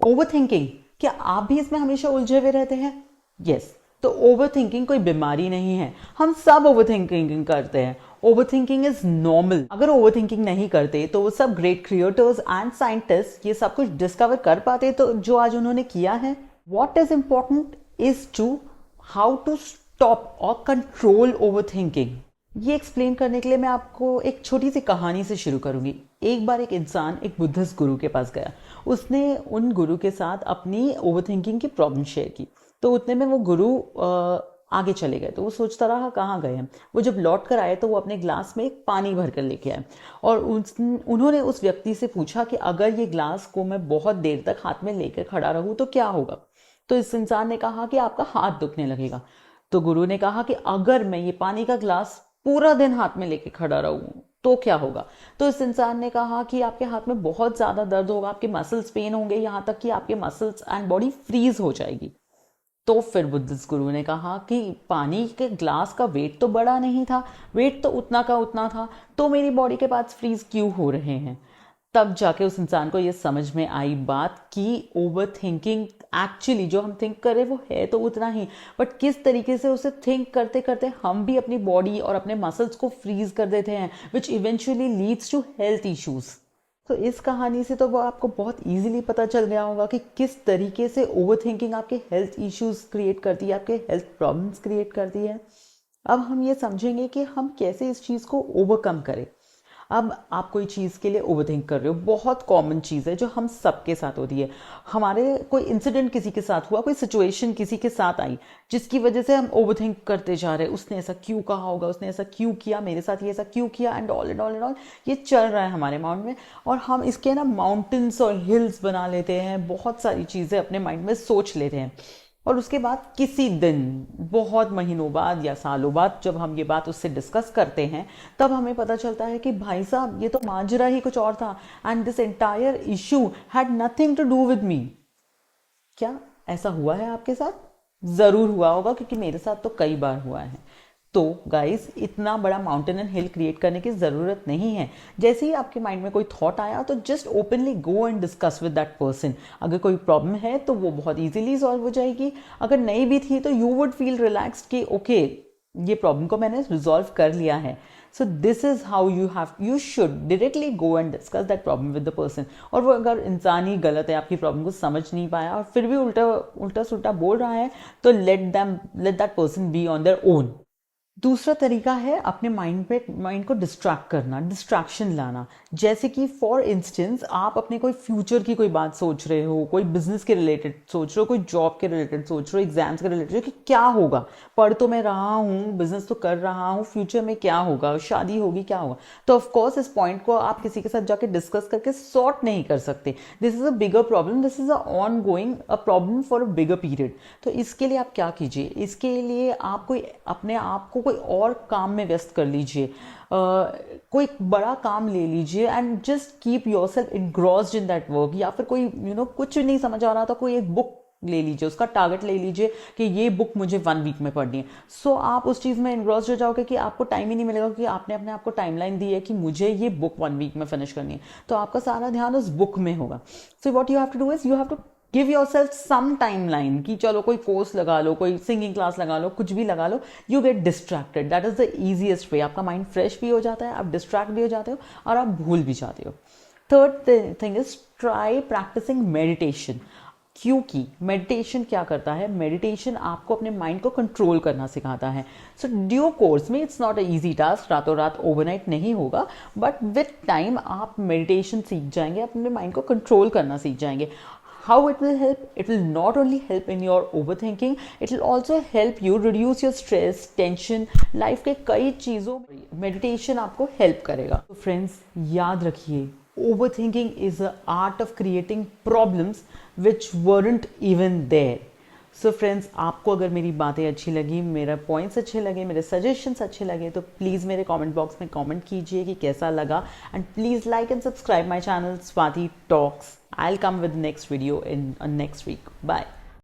Over thinking, क्या आप भी इसमें हमेशा उलझे हुए रहते हैं? यस। तो ओवर थिंकिंग कोई बीमारी नहीं है, हम सब ओवर थिंकिंग करते हैं। Over thinking is normal. अगर ओवर थिंकिंग नहीं करते तो वो सब ग्रेट क्रिएटर्स एंड साइंटिस्ट ये सब कुछ डिस्कवर कर पाते तो जो आज उन्होंने किया है। What is important is to how to stop और कंट्रोल ओवर थिंकिंग। ये एक्सप्लेन करने के लिए मैं आपको एक छोटी सी कहानी से शुरू करूंगी। एक बार एक इंसान एक बुद्धिस्ट गुरु के पास गया। उसने उन गुरु के साथ अपनी ओवरथिंकिंग की प्रॉब्लम शेयर की। तो उतने में वो गुरु आगे चले गए। तो वो सोचता रहा कहाँ गए हैं। वो जब लौट कर आए तो वो अपने ग्लास में एक पानी भर कर लेके आए और उन्होंने उस व्यक्ति से पूछा कि अगर ये ग्लास को मैं बहुत देर तक हाथ में लेकर खड़ा रहूं तो क्या होगा। तो इस इंसान ने कहा कि आपका हाथ दुखने लगेगा। तो गुरु ने कहा कि अगर मैं ये पानी का ग्लास पूरा दिन हाथ में लेके खड़ा रहूं तो क्या होगा। तो इस इंसान ने कहा कि आपके हाथ में बहुत ज्यादा दर्द होगा, आपके मसल्स पेन होंगे, यहां तक कि आपके मसल्स एंड बॉडी फ्रीज हो जाएगी। तो फिर बुद्धिस्ट गुरु ने कहा कि पानी के ग्लास का वेट तो बड़ा नहीं था, वेट तो उतना का उतना था, तो मेरी बॉडी के पार्ट्स फ्रीज क्यों हो रहे हैं। तब जाके उस इंसान को ये समझ में आई बात कि ओवर थिंकिंग एक्चुअली जो हम थिंक करें वो है तो उतना ही, बट किस तरीके से उसे थिंक करते करते हम भी अपनी बॉडी और अपने मसल्स को फ्रीज कर देते हैं, which eventually leads to health issues. तो इस कहानी से तो वो आपको बहुत इजीली पता चल गया होगा कि किस तरीके से ओवर थिंकिंग आपके हेल्थ इश्यूज क्रिएट करती है, आपके हेल्थ प्रॉब्लम्स क्रिएट करती है। अब हम ये समझेंगे कि हम कैसे इस चीज़ को ओवरकम करें। अब आप कोई चीज़ के लिए ओवरथिंक कर रहे हो, बहुत कॉमन चीज़ है जो हम सबके साथ होती है। हमारे कोई इंसिडेंट किसी के साथ हुआ, कोई सिचुएशन किसी के साथ आई जिसकी वजह से हम ओवरथिंक करते जा रहे हैं। उसने ऐसा क्यों कहा होगा, उसने ऐसा क्यों किया, मेरे साथ ये ऐसा क्यों किया, and all and all and all ये चल रहा है हमारे माइंड में। और हम इसके ना माउंटेन्स और हिल्स बना लेते हैं, बहुत सारी चीज़ें अपने माइंड में सोच लेते हैं। और उसके बाद किसी दिन बहुत महीनों बाद या सालों बाद जब हम ये बात उससे डिस्कस करते हैं तब हमें पता चलता है कि भाई साहब ये तो माजरा ही कुछ और था, and this entire issue had nothing to do with me. क्या ऐसा हुआ है आपके साथ? जरूर हुआ होगा, क्योंकि मेरे साथ तो कई बार हुआ है। तो गाइस, इतना बड़ा माउंटेन एंड हिल क्रिएट करने की ज़रूरत नहीं है। जैसे ही आपके माइंड में कोई थॉट आया तो just openly go and discuss with that person. अगर कोई प्रॉब्लम है तो वो बहुत इजीली सॉल्व हो जाएगी। अगर नहीं भी थी तो यू वुड फील रिलैक्स्ड कि ओके, ये प्रॉब्लम को मैंने रिजॉल्व कर लिया है। So this is how you should directly go and discuss that problem with the person. और वो अगर इंसान ही गलत है, आपकी प्रॉब्लम को समझ नहीं पाया और फिर भी उल्टा उल्टा सुल्टा बोल रहा है, तो let that person be on their own. दूसरा तरीका है अपने माइंड को डिस्ट्रैक्ट करना, डिस्ट्रैक्शन लाना। जैसे कि फॉर इंस्टेंस आप अपने कोई फ्यूचर की कोई बात सोच रहे हो, कोई बिजनेस के रिलेटेड सोच रहे हो, कोई जॉब के रिलेटेड सोच रहे हो, एग्जाम्स के रिलेटेड कि क्या होगा, पढ़ तो मैं रहा हूँ, बिजनेस तो कर रहा हूँ, फ्यूचर में क्या होगा, शादी होगी, क्या होगा। तो ऑफकोर्स इस पॉइंट को आप किसी के साथ जाके डिस्कस करके सॉर्ट नहीं कर सकते। This is a bigger problem, this is a on going a problem for a bigger period. तो इसके लिए आप क्या कीजिए, इसके लिए आप कोई अपने आप को कोई और काम में व्यस्त कर लीजिए। कोई बड़ा काम ले लीजिए and just keep your self engrossed in that work. या फिर कोई कुछ नहीं समझ आ रहा था, कोई एक बुक ले लीजिए, उसका टारगेट ले लीजिए कि ये बुक मुझे 1 वीक में पढ़नी है। सो आप उस चीज़ में इन्ग्रॉस्ड हो जाओगे कि आपको टाइम ही नहीं मिलेगा, कि आपने अपने आप को टाइमलाइन दी है कि मुझे ये बुक 1 वीक में फिनिश करनी है। तो आपका सारा ध्यान उस बुक में होगा। So what you have to do is you have to give yourself some timeline कि चलो कोई कोर्स लगा लो, कोई सिंगिंग क्लास लगा लो, कुछ भी लगा लो। You get distracted, that is the easiest way. आपका माइंड फ्रेश भी हो जाता है, आप डिस्ट्रैक्ट भी हो जाते हो और आप भूल भी जाते हो। Third thing is try practising meditation. क्योंकि मेडिटेशन क्या करता है, मेडिटेशन आपको अपने माइंड को कंट्रोल करना सिखाता है। सो ड्यू कोर्स में it's not a easy task, रातों रात ओवरनाइट नहीं होगा, बट विथ टाइम आप मेडिटेशन सीख जाएंगे, अपने माइंड को कंट्रोल करना सीख जाएंगे। How it will help? It will not only help in your overthinking, it will also help you reduce your stress, tension, life के कई चीज़ों में meditation आपको help करेगा। तो friends, याद रखिए, overthinking is the art of creating problems which weren't even there. So friends, आपको अगर मेरी बातें अच्छी लगी, मेरा पॉइंट्स अच्छे लगे, मेरे सजेशंस अच्छे लगे, तो प्लीज़ मेरे कमेंट बॉक्स में कमेंट कीजिए कि कैसा लगा, and please like and subscribe my channel Swati talks. I'll come with the next video in next week. Bye.